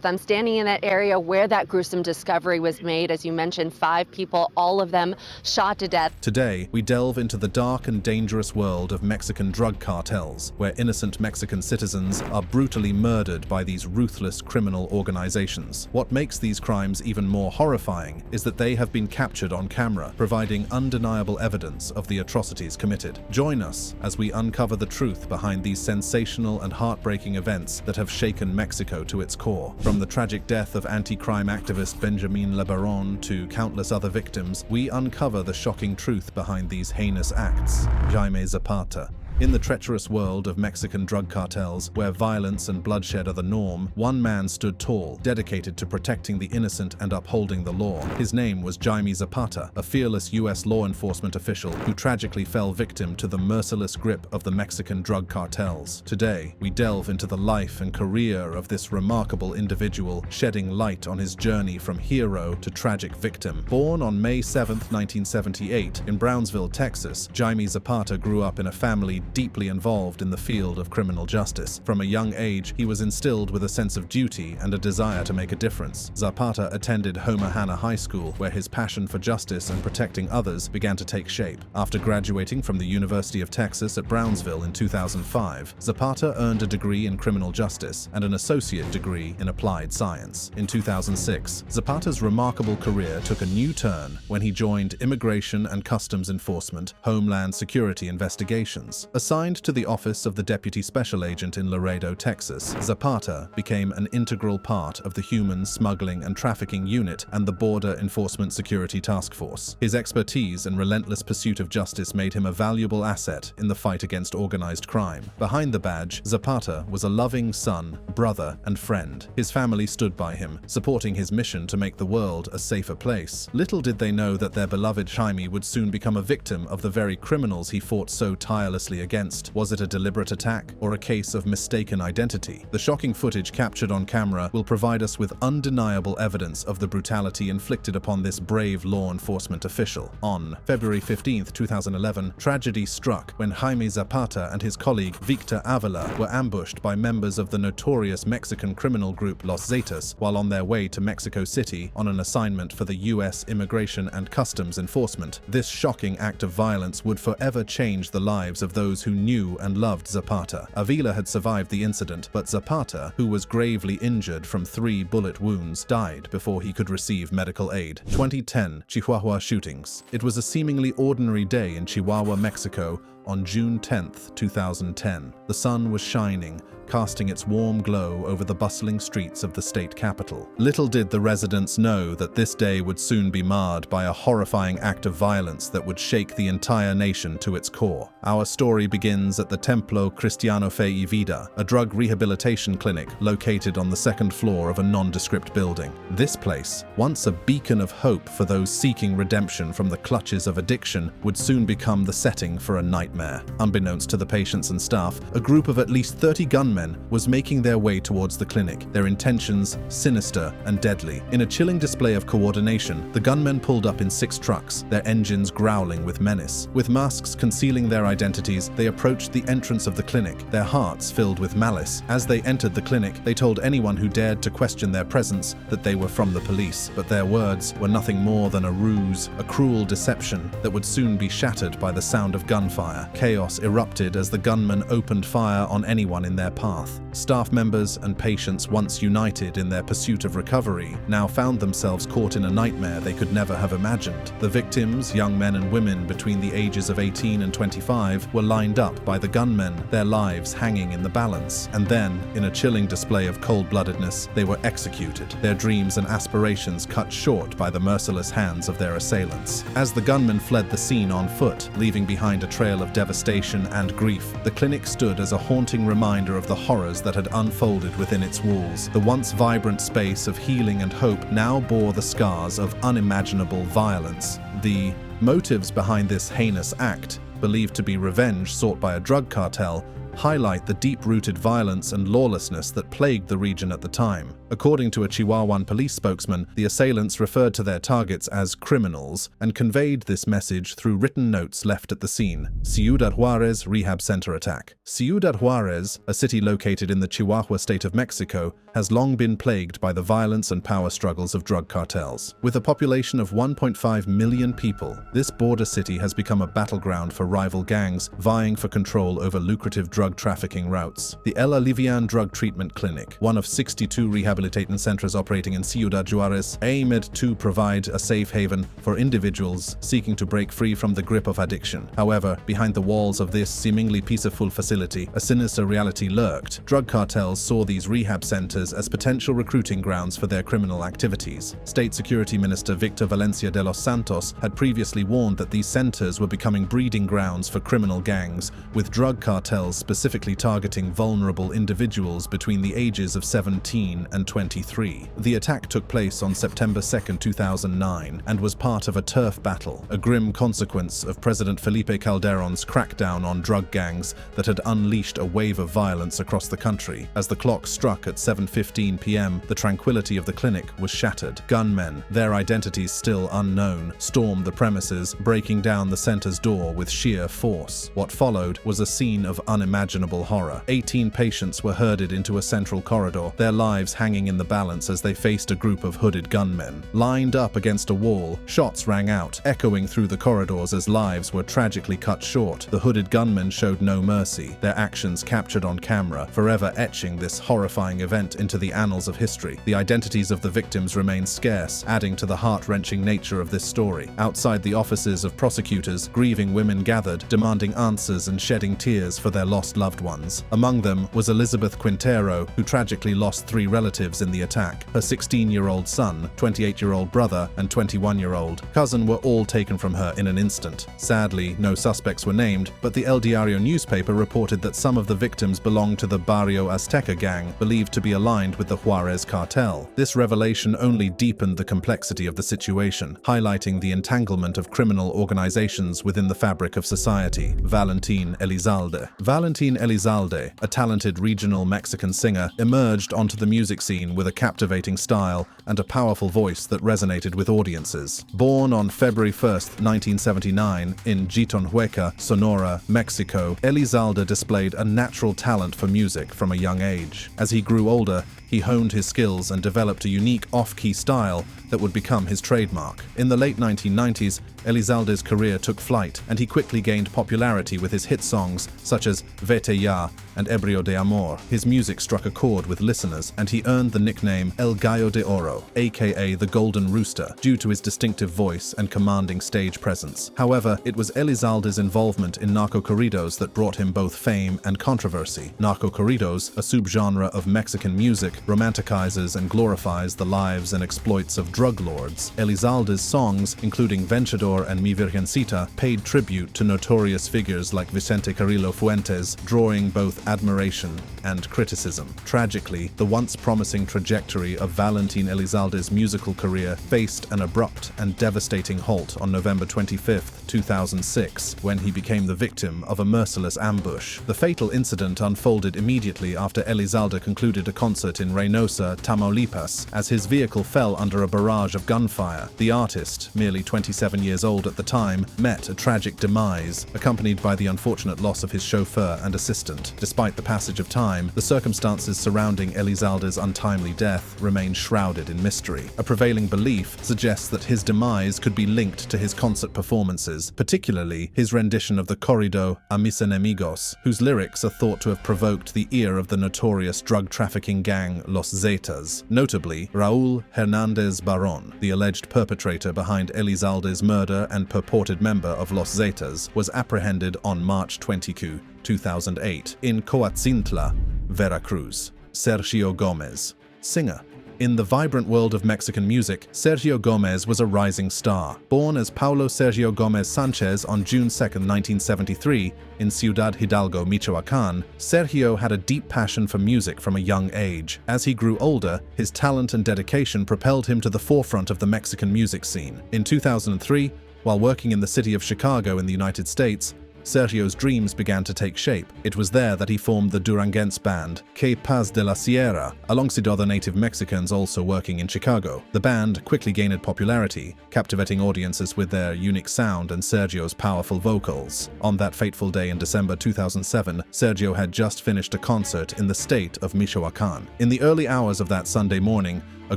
both. I'm standing in that area where that gruesome discovery was made. As you mentioned, 5 people, all of them shot to death. Today, we delve into the dark and dangerous world of Mexican drug cartels, where innocent Mexican citizens are brutally murdered by these ruthless criminal organizations. What makes these crimes even more horrifying is that they have been captured on camera, providing undeniable evidence of the atrocities committed. Join us as we uncover the truth behind these sensational and heartbreaking events that have shaken Mexico to its core. From the tragic death of anti-crime activist Benjamin Lebaron to countless other victims, we uncover the shocking truth behind these heinous acts. Jaime Zapata. In the treacherous world of Mexican drug cartels, where violence and bloodshed are the norm, one man stood tall, dedicated to protecting the innocent and upholding the law. His name was Jaime Zapata, a fearless U.S. law enforcement official who tragically fell victim to the merciless grip of the Mexican drug cartels. Today, we delve into the life and career of this remarkable individual, shedding light on his journey from hero to tragic victim. Born on May 7, 1978, in Brownsville, Texas, Jaime Zapata grew up in a family deeply involved in the field of criminal justice. From a young age, he was instilled with a sense of duty and a desire to make a difference. Zapata attended Homer Hanna High School, where his passion for justice and protecting others began to take shape. After graduating from the University of Texas at Brownsville in 2005, Zapata earned a degree in criminal justice and an associate degree in applied science. In 2006, Zapata's remarkable career took a new turn when he joined Immigration and Customs Enforcement, Homeland Security Investigations. Assigned to the office of the Deputy Special Agent in Laredo, Texas, Zapata became an integral part of the Human Smuggling and Trafficking Unit and the Border Enforcement Security Task Force. His expertise and relentless pursuit of justice made him a valuable asset in the fight against organized crime. Behind the badge, Zapata was a loving son, brother, and friend. His family stood by him, supporting his mission to make the world a safer place. Little did they know that their beloved Jaime would soon become a victim of the very criminals he fought so tirelessly against. Was it a deliberate attack or a case of mistaken identity? The shocking footage captured on camera will provide us with undeniable evidence of the brutality inflicted upon this brave law enforcement official. On February 15, 2011, tragedy struck when Jaime Zapata and his colleague Victor Avila were ambushed by members of the notorious Mexican criminal group Los Zetas while on their way to Mexico City on an assignment for the U.S. Immigration and Customs Enforcement. This shocking act of violence would forever change the lives of those who knew and loved Zapata. Avila had survived the incident, but Zapata, who was gravely injured from 3 bullet wounds, died before he could receive medical aid. 2010 Chihuahua shootings. It was a seemingly ordinary day in Chihuahua, Mexico, on June 10, 2010. The sun was shining, casting its warm glow over the bustling streets of the state capital. Little did the residents know that this day would soon be marred by a horrifying act of violence that would shake the entire nation to its core. Our story begins at the Templo Cristiano Fe y Vida, a drug rehabilitation clinic located on the 2nd floor of a nondescript building. This place, once a beacon of hope for those seeking redemption from the clutches of addiction, would soon become the setting for a nightmare. Unbeknownst to the patients and staff, a group of at least 30 gunmen was making their way towards the clinic, their intentions sinister and deadly. In a chilling display of coordination, the gunmen pulled up in 6 trucks, their engines growling with menace. With masks concealing their identities, they approached the entrance of the clinic, their hearts filled with malice. As they entered the clinic, they told anyone who dared to question their presence that they were from the police, but their words were nothing more than a ruse, a cruel deception that would soon be shattered by the sound of gunfire. Chaos erupted as the gunmen opened fire on anyone in their path. Staff members and patients, once united in their pursuit of recovery, now found themselves caught in a nightmare they could never have imagined. The victims, young men and women between the ages of 18 and 25, were lined up by the gunmen, their lives hanging in the balance. And then, in a chilling display of cold-bloodedness, they were executed, their dreams and aspirations cut short by the merciless hands of their assailants. As the gunmen fled the scene on foot, leaving behind a trail of devastation and grief, the clinic stood as a haunting reminder of the horrors that had unfolded within its walls. The once vibrant space of healing and hope now bore the scars of unimaginable violence. The motives behind this heinous act, believed to be revenge sought by a drug cartel, highlight the deep-rooted violence and lawlessness that plagued the region at the time. According to a Chihuahuan police spokesman, the assailants referred to their targets as criminals and conveyed this message through written notes left at the scene. Ciudad Juarez Rehab Center attack. Ciudad Juarez, a city located in the Chihuahua state of Mexico, has long been plagued by the violence and power struggles of drug cartels. With a population of 1.5 million people, this border city has become a battleground for rival gangs vying for control over lucrative drug trafficking routes. The El Alivian Drug Treatment Clinic, one of 62 rehabilitation centers operating in Ciudad Juarez, aimed to provide a safe haven for individuals seeking to break free from the grip of addiction. However, behind the walls of this seemingly peaceful facility, a sinister reality lurked. Drug cartels saw these rehab centers as potential recruiting grounds for their criminal activities. State Security Minister Victor Valencia de los Santos had previously warned that these centers were becoming breeding grounds for criminal gangs, with drug cartels specifically targeting vulnerable individuals between the ages of 17 and 23. The attack took place on September 2, 2009, and was part of a turf battle, a grim consequence of President Felipe Calderón's crackdown on drug gangs that had unleashed a wave of violence across the country. As the clock struck at 7:15 p.m., the tranquility of the clinic was shattered. Gunmen, their identities still unknown, stormed the premises, breaking down the center's door with sheer force. What followed was a scene of unimaginable horror. 18 patients were herded into a central corridor, their lives hanging in the balance as they faced a group of hooded gunmen. Lined up against a wall, shots rang out, echoing through the corridors as lives were tragically cut short. The hooded gunmen showed no mercy, their actions captured on camera, forever etching this horrifying event into the annals of history. The identities of the victims remain scarce, adding to the heart-wrenching nature of this story. Outside the offices of prosecutors, grieving women gathered, demanding answers and shedding tears for their lost loved ones. Among them was Elizabeth Quintero, who tragically lost 3 relatives in the attack. Her 16-year-old son, 28-year-old brother, and 21-year-old cousin were all taken from her in an instant. Sadly, no suspects were named, but the El Diario newspaper reported that some of the victims belonged to the Barrio Azteca gang, believed to be aligned with the Juarez cartel. This revelation only deepened the complexity of the situation, highlighting the entanglement of criminal organizations within the fabric of society. Valentin Elizalde. Valentin Elizalde, a talented regional Mexican singer, emerged onto the music scene with a captivating style and a powerful voice that resonated with audiences. Born on February 1, 1979, in Jitonhueca, Sonora, Mexico, Elizalde displayed a natural talent for music from a young age. As he grew older, he honed his skills and developed a unique off-key style that would become his trademark. In the late 1990s, Elizalde's career took flight, and he quickly gained popularity with his hit songs such as Vete Ya and Ebrio de Amor. His music struck a chord with listeners, and he earned the nickname El Gallo de Oro, aka the Golden Rooster, due to his distinctive voice and commanding stage presence. However, it was Elizalde's involvement in narco-corridos that brought him both fame and controversy. Narco-corridos, a subgenre of Mexican music, romanticizes and glorifies the lives and exploits of drug lords. Elizalde's songs, including Vencedor and Mi Virgencita, paid tribute to notorious figures like Vicente Carrillo Fuentes, drawing both admiration and criticism. Tragically, the once promising trajectory of Valentin Elizalde's musical career faced an abrupt and devastating halt on November 25, 2006, when he became the victim of a merciless ambush. The fatal incident unfolded immediately after Elizalde concluded a concert in Reynosa, Tamaulipas, as his vehicle fell under a barrage of gunfire. The artist, merely 27 years old at the time, met a tragic demise, accompanied by the unfortunate loss of his chauffeur and assistant. Despite the passage of time, the circumstances surrounding Elizalde's untimely death remain shrouded in mystery. A prevailing belief suggests that his demise could be linked to his concert performances, particularly his rendition of the corrido A Mis Enemigos, whose lyrics are thought to have provoked the ire of the notorious drug trafficking gang Los Zetas. Notably, Raúl Hernández Barón, the alleged perpetrator behind Elizalde's murder and purported member of Los Zetas, was apprehended on March 22, 2008, in Coatzintla, Veracruz. Sergio Gómez, singer. In the vibrant world of Mexican music, Sergio Gómez was a rising star. Born as Paulo Sergio Gómez Sánchez on June 2, 1973, in Ciudad Hidalgo, Michoacán, Sergio had a deep passion for music from a young age. As he grew older, his talent and dedication propelled him to the forefront of the Mexican music scene. In 2003, while working in the city of Chicago in the United States, Sergio's dreams began to take shape. It was there that he formed the Duranguense band, Que Paz de la Sierra, alongside other native Mexicans also working in Chicago. The band quickly gained popularity, captivating audiences with their unique sound and Sergio's powerful vocals. On that fateful day in December 2007, Sergio had just finished a concert in the state of Michoacán. In the early hours of that Sunday morning, a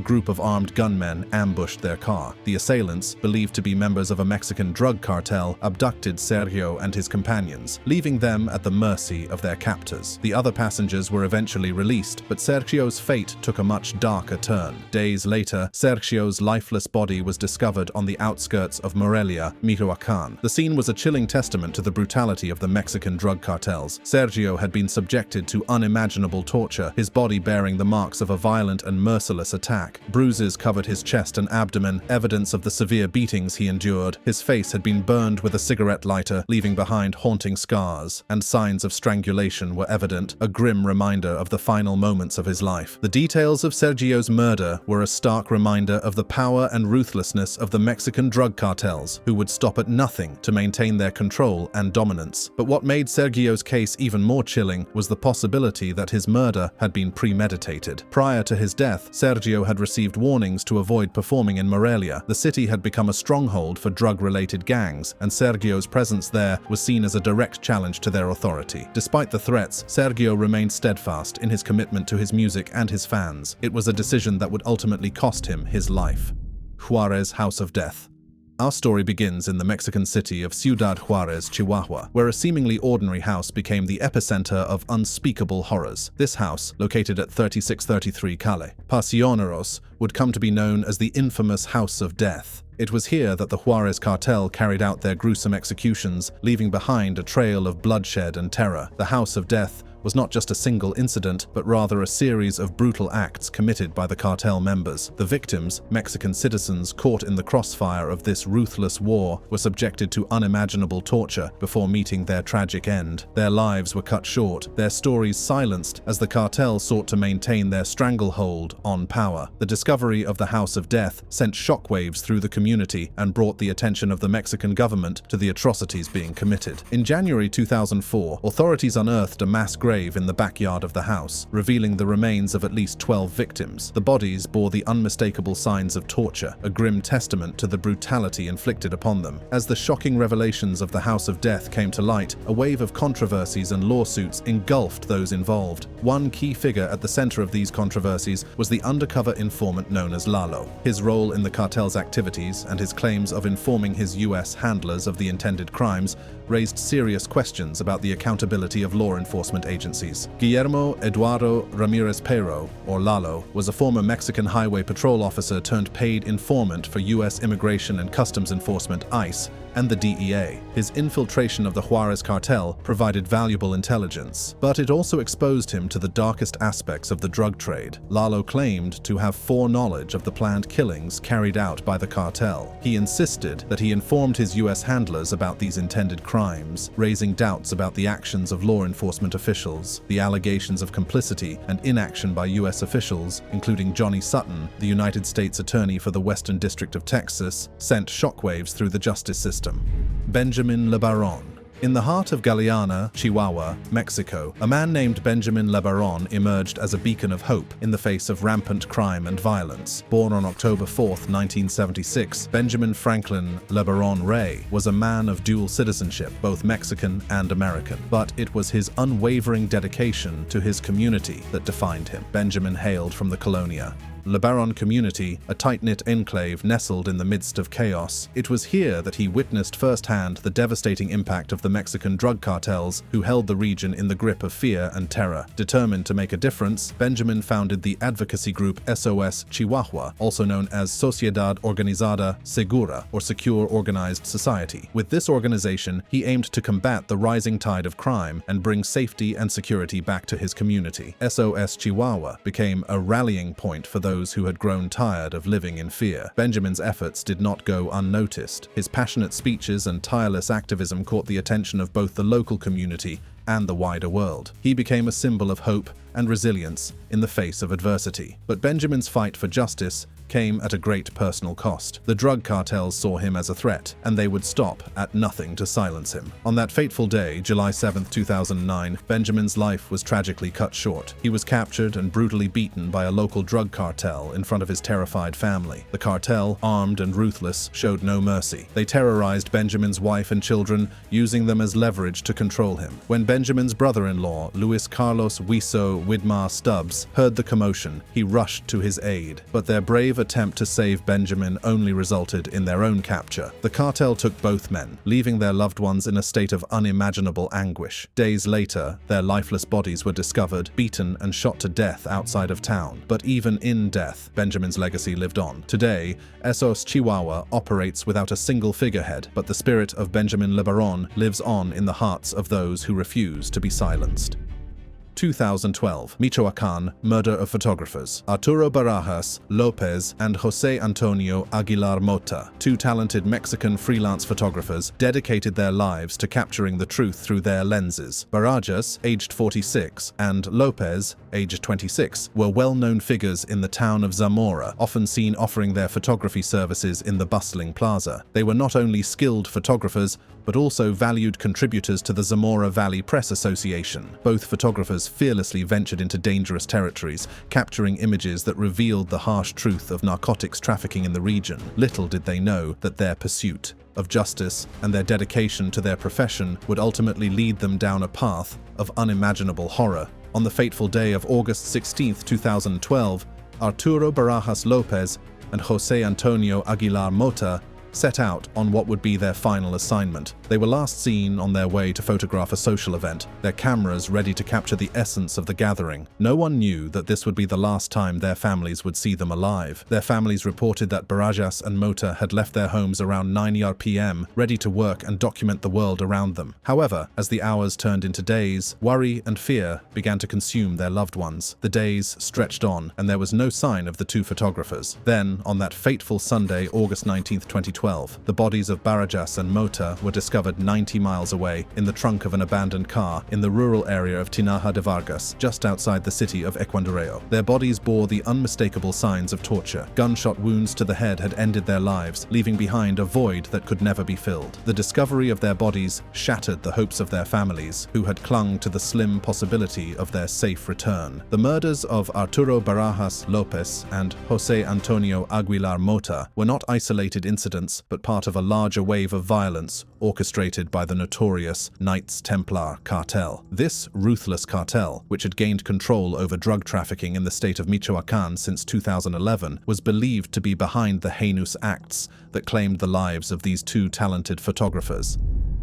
group of armed gunmen ambushed their car. The assailants, believed to be members of a Mexican drug cartel, abducted Sergio and his companions, leaving them at the mercy of their captors. The other passengers were eventually released, but Sergio's fate took a much darker turn. Days later, Sergio's lifeless body was discovered on the outskirts of Morelia, Michoacán. The scene was a chilling testament to the brutality of the Mexican drug cartels. Sergio had been subjected to unimaginable torture, his body bearing the marks of a violent and merciless attack. Bruises covered his chest and abdomen, evidence of the severe beatings he endured. His face had been burned with a cigarette lighter, leaving behind haunting scars, and signs of strangulation were evident, a grim reminder of the final moments of his life. The details of Sergio's murder were a stark reminder of the power and ruthlessness of the Mexican drug cartels, who would stop at nothing to maintain their control and dominance. But what made Sergio's case even more chilling was the possibility that his murder had been premeditated. Prior to his death, Sergio had received warnings to avoid performing in Morelia. The city had become a stronghold for drug-related gangs, and Sergio's presence there was seen as a direct challenge to their authority. Despite the threats, Sergio remained steadfast in his commitment to his music and his fans. It was a decision that would ultimately cost him his life. Juarez House of Death. Our story begins in the Mexican city of Ciudad Juarez, Chihuahua, where a seemingly ordinary house became the epicenter of unspeakable horrors. This house, located at 3633 Calle Pasioneros, would come to be known as the infamous House of Death. It was here that the Juarez cartel carried out their gruesome executions, leaving behind a trail of bloodshed and terror. The House of Death was not just a single incident, but rather a series of brutal acts committed by the cartel members. The victims, Mexican citizens caught in the crossfire of this ruthless war, were subjected to unimaginable torture before meeting their tragic end. Their lives were cut short, their stories silenced as the cartel sought to maintain their stranglehold on power. The discovery of the House of Death sent shockwaves through the community and brought the attention of the Mexican government to the atrocities being committed. In January 2004, authorities unearthed a mass grave in the backyard of the house, revealing the remains of at least 12 victims. The bodies bore the unmistakable signs of torture, a grim testament to the brutality inflicted upon them. As the shocking revelations of the House of Death came to light, a wave of controversies and lawsuits engulfed those involved. One key figure at the center of these controversies was the undercover informant known as Lalo. His role in the cartel's activities and his claims of informing his U.S. handlers of the intended crimes raised serious questions about the accountability of law enforcement agencies. Guillermo Eduardo Ramirez Pero, or Lalo, was a former Mexican highway patrol officer turned paid informant for U.S. Immigration and Customs Enforcement (ICE) and the DEA. His infiltration of the Juarez cartel provided valuable intelligence, but it also exposed him to the darkest aspects of the drug trade. Lalo claimed to have foreknowledge of the planned killings carried out by the cartel. He insisted that he informed his U.S. handlers about these intended crimes, raising doubts about the actions of law enforcement officials. The allegations of complicity and inaction by U.S. officials, including Johnny Sutton, the United States Attorney for the Western District of Texas, sent shockwaves through the justice system. Benjamin LeBaron. In the heart of Galeana, Chihuahua, Mexico, a man named Benjamin LeBaron emerged as a beacon of hope in the face of rampant crime and violence. Born on October 4, 1976, Benjamin Franklin LeBaron Ray was a man of dual citizenship, both Mexican and American. But it was his unwavering dedication to his community that defined him. Benjamin hailed from the Colonia LeBaron community, a tight-knit enclave nestled in the midst of chaos. It was here that he witnessed firsthand the devastating impact of the Mexican drug cartels, who held the region in the grip of fear and terror. Determined to make a difference, Benjamin founded the advocacy group SOS Chihuahua, also known as Sociedad Organizada Segura, or Secure Organized Society. With this organization, he aimed to combat the rising tide of crime and bring safety and security back to his community. SOS Chihuahua became a rallying point for those who had grown tired of living in fear. Benjamin's efforts did not go unnoticed. His passionate speeches and tireless activism caught the attention of both the local community and the wider world. He became a symbol of hope and resilience in the face of adversity. But Benjamin's fight for justice came at a great personal cost. The drug cartels saw him as a threat, and they would stop at nothing to silence him. On that fateful day, July 7, 2009, Benjamin's life was tragically cut short. He was captured and brutally beaten by a local drug cartel in front of his terrified family. The cartel, armed and ruthless, showed no mercy. They terrorized Benjamin's wife and children, using them as leverage to control him. When Benjamin's brother-in-law, Luis Carlos Wiso Widmar Stubbs, heard the commotion, he rushed to his aid. But their brave attempt to save Benjamin only resulted in their own capture. The cartel took both men, leaving their loved ones in a state of unimaginable anguish. Days later, their lifeless bodies were discovered, beaten and shot to death outside of town. But even in death, Benjamin's legacy lived on. Today, Esos Chihuahua operates without a single figurehead, but the spirit of Benjamin Lebaron lives on in the hearts of those who refuse to be silenced. 2012, Michoacán, murder of photographers. Arturo Barajas Lopez and José Antonio Aguilar Mota, two talented Mexican freelance photographers, dedicated their lives to capturing the truth through their lenses. Barajas, aged 46, and Lopez, aged 26, were well-known figures in the town of Zamora, often seen offering their photography services in the bustling plaza. They were not only skilled photographers, but also valued contributors to the Zamora Valley Press Association. Both photographers fearlessly ventured into dangerous territories, capturing images that revealed the harsh truth of narcotics trafficking in the region. Little did they know that their pursuit of justice and their dedication to their profession would ultimately lead them down a path of unimaginable horror. On the fateful day of August 16, 2012, Arturo Barajas Lopez and José Antonio Aguilar Mota set out on what would be their final assignment. They were last seen on their way to photograph a social event, their cameras ready to capture the essence of the gathering. No one knew that this would be the last time their families would see them alive. Their families reported that Barajas and Mota had left their homes around 9 p.m., ready to work and document the world around them. However, as the hours turned into days, worry and fear began to consume their loved ones. The days stretched on, and there was no sign of the two photographers. Then, on that fateful Sunday, August 19, 2012, the bodies of Barajas and Mota were discovered 90 miles away in the trunk of an abandoned car in the rural area of Tinaja de Vargas, just outside the city of Ecuadoreo. Their bodies bore the unmistakable signs of torture. Gunshot wounds to the head had ended their lives, leaving behind a void that could never be filled. The discovery of their bodies shattered the hopes of their families, who had clung to the slim possibility of their safe return. The murders of Arturo Barajas Lopez and José Antonio Aguilar Mota were not isolated incidents, but part of a larger wave of violence orchestrated by the notorious Knights Templar cartel. This ruthless cartel, which had gained control over drug trafficking in the state of Michoacán since 2011, was believed to be behind the heinous acts that claimed the lives of these two talented photographers.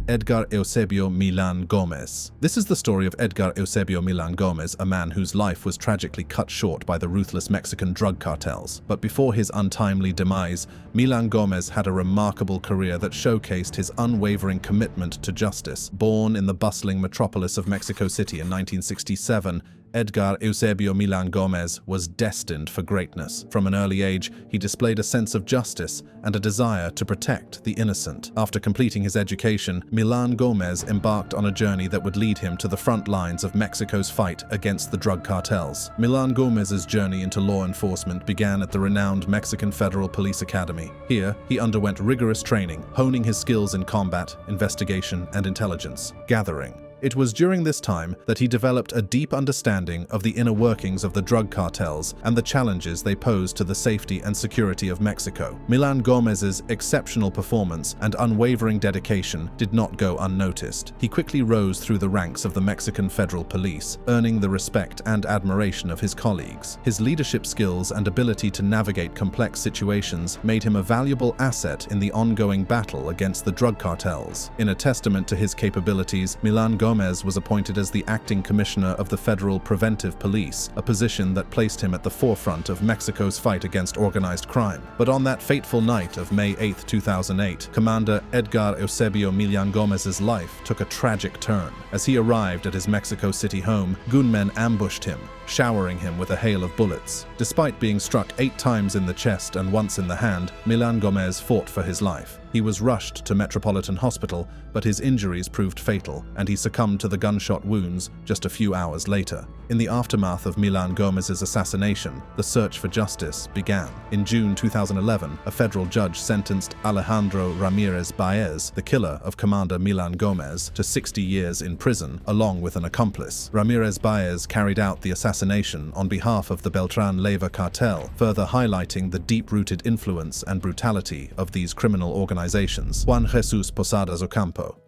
Edgar Eusebio Milán Gómez. This is the story of Edgar Eusebio Milán Gómez, a man whose life was tragically cut short by the ruthless Mexican drug cartels. But before his untimely demise, Milán Gómez had a remarkable career that showcased his unwavering commitment to justice. Born in the bustling metropolis of Mexico City in 1967, Edgar Eusebio Milán Gómez was destined for greatness. From an early age, he displayed a sense of justice and a desire to protect the innocent. After completing his education, Milán Gómez embarked on a journey that would lead him to the front lines of Mexico's fight against the drug cartels. Milán Gómez's journey into law enforcement began at the renowned Mexican Federal Police Academy. Here, he underwent rigorous training, honing his skills in combat, investigation, and intelligence gathering. It was during this time that he developed a deep understanding of the inner workings of the drug cartels and the challenges they posed to the safety and security of Mexico. Milán Gómez's exceptional performance and unwavering dedication did not go unnoticed. He quickly rose through the ranks of the Mexican Federal Police, earning the respect and admiration of his colleagues. His leadership skills and ability to navigate complex situations made him a valuable asset in the ongoing battle against the drug cartels. In a testament to his capabilities, Milán Gómez was appointed as the acting commissioner of the Federal Preventive Police, a position that placed him at the forefront of Mexico's fight against organized crime. But on that fateful night of May 8, 2008, Commander Edgar Eusebio Milán Gómez's life took a tragic turn. As he arrived at his Mexico City home, gunmen ambushed him, showering him with a hail of bullets. Despite being struck 8 times in the chest and once in the hand, Milán Gómez fought for his life. He was rushed to Metropolitan Hospital, but his injuries proved fatal, and he succumbed to the gunshot wounds just a few hours later. In the aftermath of Milan Gomez's assassination, the search for justice began. In June 2011, a federal judge sentenced Alejandro Ramirez Baez, the killer of Commander Milan Gomez, to 60 years in prison, along with an accomplice. Ramirez Baez carried out the assassination on behalf of the Beltran Leyva cartel, further highlighting the deep-rooted influence and brutality of these criminal organizations. Juan Jesus Posadas Ocampo.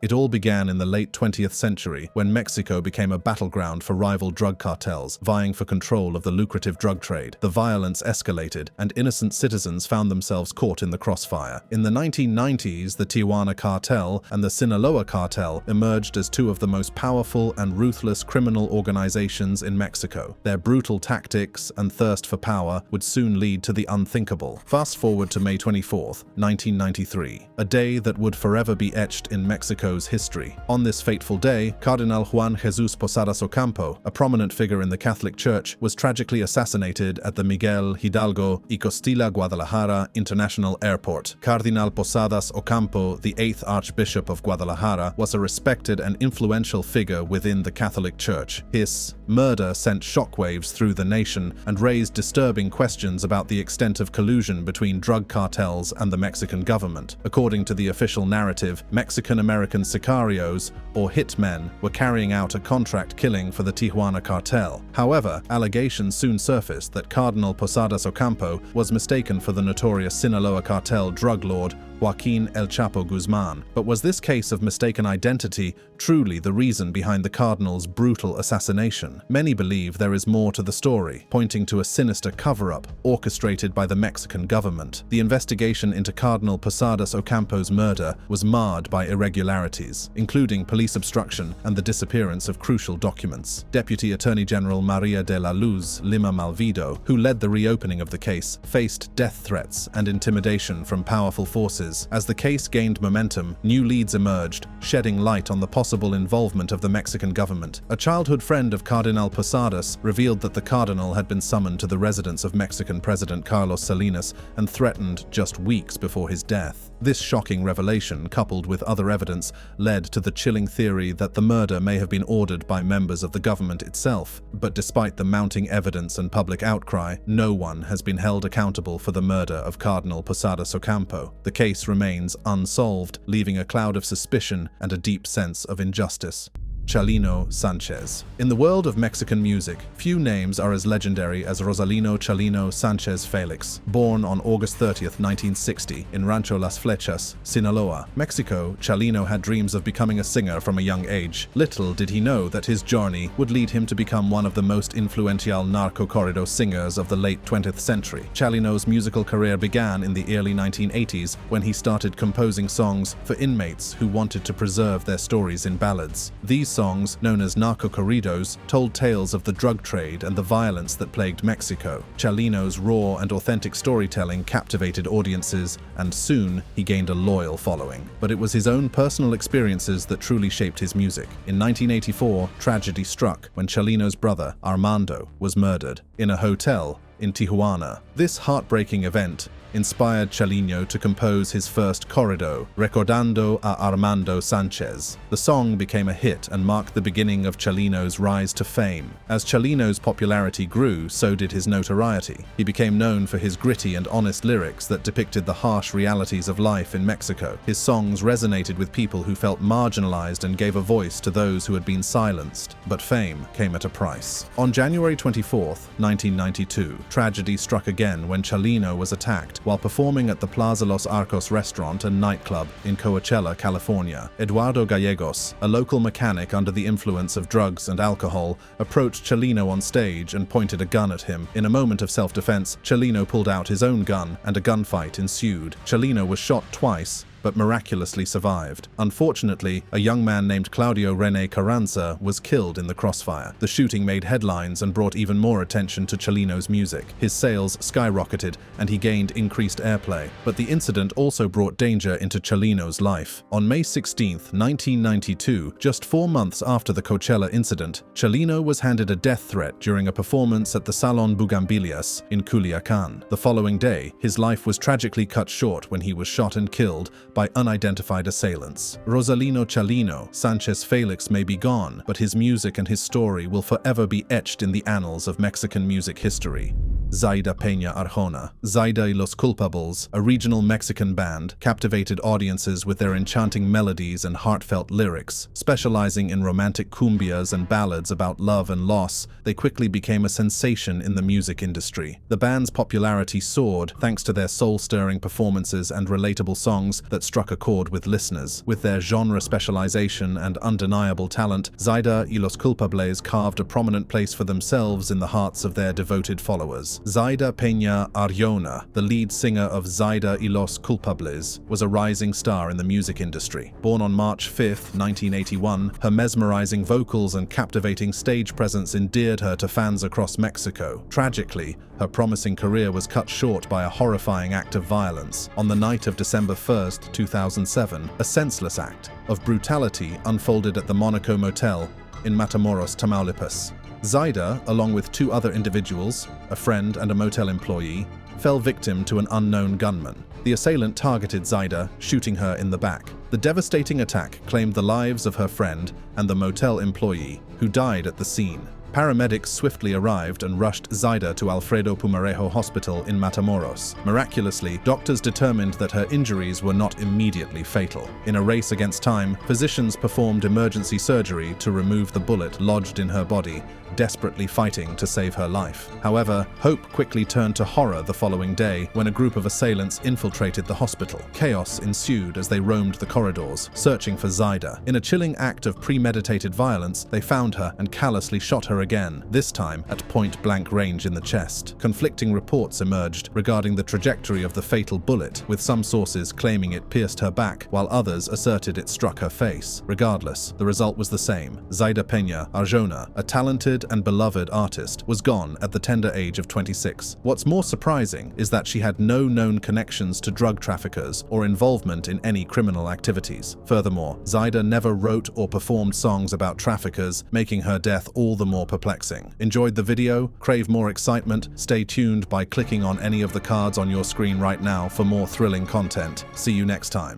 It all began in the late 20th century when Mexico became a battleground for rival drug cartels, vying for control of the lucrative drug trade. The violence escalated, and innocent citizens found themselves caught in the crossfire. In the 1990s, the Tijuana cartel and the Sinaloa cartel emerged as two of the most powerful and ruthless criminal organizations in Mexico. Their brutal tactics and thirst for power would soon lead to the unthinkable. Fast forward to May 24, 1993, a day that would forever be etched in Mexico's history. On this fateful day, Cardinal Juan Jesus Posadas Ocampo, a prominent figure in the Catholic Church, was tragically assassinated at the Miguel Hidalgo y Costilla Guadalajara International Airport. Cardinal Posadas Ocampo, the 8th Archbishop of Guadalajara, was a respected and influential figure within the Catholic Church. His murder sent shockwaves through the nation and raised disturbing questions about the extent of collusion between drug cartels and the Mexican government. According to the official narrative, Mexican-American sicarios, or hitmen, were carrying out a contract killing for the Tijuana cartel. However, allegations soon surfaced that Cardinal Posadas Ocampo was mistaken for the notorious Sinaloa cartel drug lord Joaquin El Chapo Guzman. But was this case of mistaken identity truly the reason behind the cardinal's brutal assassination? Many believe there is more to the story, pointing to a sinister cover-up orchestrated by the Mexican government. The investigation into Cardinal Posadas Ocampo's murder was marred by irregularities, including police obstruction and the disappearance of crucial documents. Deputy Attorney General Maria de la Luz Lima Malvido, who led the reopening of the case, faced death threats and intimidation from powerful forces. As the case gained momentum, new leads emerged, shedding light on the possible involvement of the Mexican government. A childhood friend of Cardinal Posadas revealed that the cardinal had been summoned to the residence of Mexican President Carlos Salinas and threatened just weeks before his death. This shocking revelation, coupled with other evidence, led to the chilling theory that the murder may have been ordered by members of the government itself. But despite the mounting evidence and public outcry, no one has been held accountable for the murder of Cardinal Posadas Ocampo. The case remains unsolved, leaving a cloud of suspicion and a deep sense of injustice. Chalino Sanchez. In the world of Mexican music, few names are as legendary as Rosalino Chalino Sanchez Felix. Born on August 30, 1960, in Rancho Las Flechas, Sinaloa, Mexico, Chalino had dreams of becoming a singer from a young age. Little did he know that his journey would lead him to become one of the most influential narco-corrido singers of the late 20th century. Chalino's musical career began in the early 1980s when he started composing songs for inmates who wanted to preserve their stories in ballads. These songs, known as narco-corridos, told tales of the drug trade and the violence that plagued Mexico. Chalino's raw and authentic storytelling captivated audiences, and soon he gained a loyal following. But it was his own personal experiences that truly shaped his music. In 1984, tragedy struck when Chalino's brother, Armando, was murdered in a hotel in Tijuana. This heartbreaking event inspired Chalino to compose his first corrido, Recordando a Armando Sanchez. The song became a hit and marked the beginning of Chalino's rise to fame. As Chalino's popularity grew, so did his notoriety. He became known for his gritty and honest lyrics that depicted the harsh realities of life in Mexico. His songs resonated with people who felt marginalized and gave a voice to those who had been silenced. But fame came at a price. On January 24, 1992, tragedy struck again when Chalino was attacked while performing at the Plaza Los Arcos restaurant and nightclub in Coachella, California. Eduardo Gallegos, a local mechanic under the influence of drugs and alcohol, approached Chalino on stage and pointed a gun at him. In a moment of self-defense, Chalino pulled out his own gun and a gunfight ensued. Chalino was shot twice, but miraculously survived. Unfortunately, a young man named Claudio René Carranza was killed in the crossfire. The shooting made headlines and brought even more attention to Cellino's music. His sales skyrocketed and he gained increased airplay. But the incident also brought danger into Cellino's life. On May 16, 1992, just 4 months after the Coachella incident, Cellino was handed a death threat during a performance at the Salon Bugambilias in Culiacan. The following day, his life was tragically cut short when he was shot and killed by unidentified assailants. Rosalino Cellino Sanchez Felix may be gone, but his music and his story will forever be etched in the annals of Mexican music history. Zaida Peña Arjona. Zaida y Los Culpables, a regional Mexican band, captivated audiences with their enchanting melodies and heartfelt lyrics. Specializing in romantic cumbias and ballads about love and loss, they quickly became a sensation in the music industry. The band's popularity soared thanks to their soul-stirring performances and relatable songs that struck a chord with listeners. With their genre specialization and undeniable talent, Zaida y Los Culpables carved a prominent place for themselves in the hearts of their devoted followers. Zaida Peña Arjona, the lead singer of Zaida y Los Culpables, was a rising star in the music industry. Born on March 5, 1981, her mesmerizing vocals and captivating stage presence endeared her to fans across Mexico. Tragically, her promising career was cut short by a horrifying act of violence. On the night of December 1, 2007, a senseless act of brutality unfolded at the Monaco Motel in Matamoros, Tamaulipas. Zaida, along with 2 other individuals, a friend and a motel employee, fell victim to an unknown gunman. The assailant targeted Zaida, shooting her in the back. The devastating attack claimed the lives of her friend and the motel employee, who died at the scene. Paramedics swiftly arrived and rushed Zaida to Alfredo Pumarejo Hospital in Matamoros. Miraculously, doctors determined that her injuries were not immediately fatal. In a race against time, physicians performed emergency surgery to remove the bullet lodged in her body, desperately fighting to save her life. However, hope quickly turned to horror the following day when a group of assailants infiltrated the hospital. Chaos ensued as they roamed the corridors, searching for Zaida. In a chilling act of premeditated violence, they found her and callously shot her again, this time at point-blank range in the chest. Conflicting reports emerged regarding the trajectory of the fatal bullet, with some sources claiming it pierced her back, while others asserted it struck her face. Regardless, the result was the same. Zaida Peña Arjona, a talented and beloved artist, was gone at the tender age of 26. What's more surprising is that she had no known connections to drug traffickers or involvement in any criminal activities. Furthermore, Zaida never wrote or performed songs about traffickers, making her death all the more perplexing. Enjoyed the video? Crave more excitement? Stay tuned by clicking on any of the cards on your screen right now for more thrilling content. See you next time.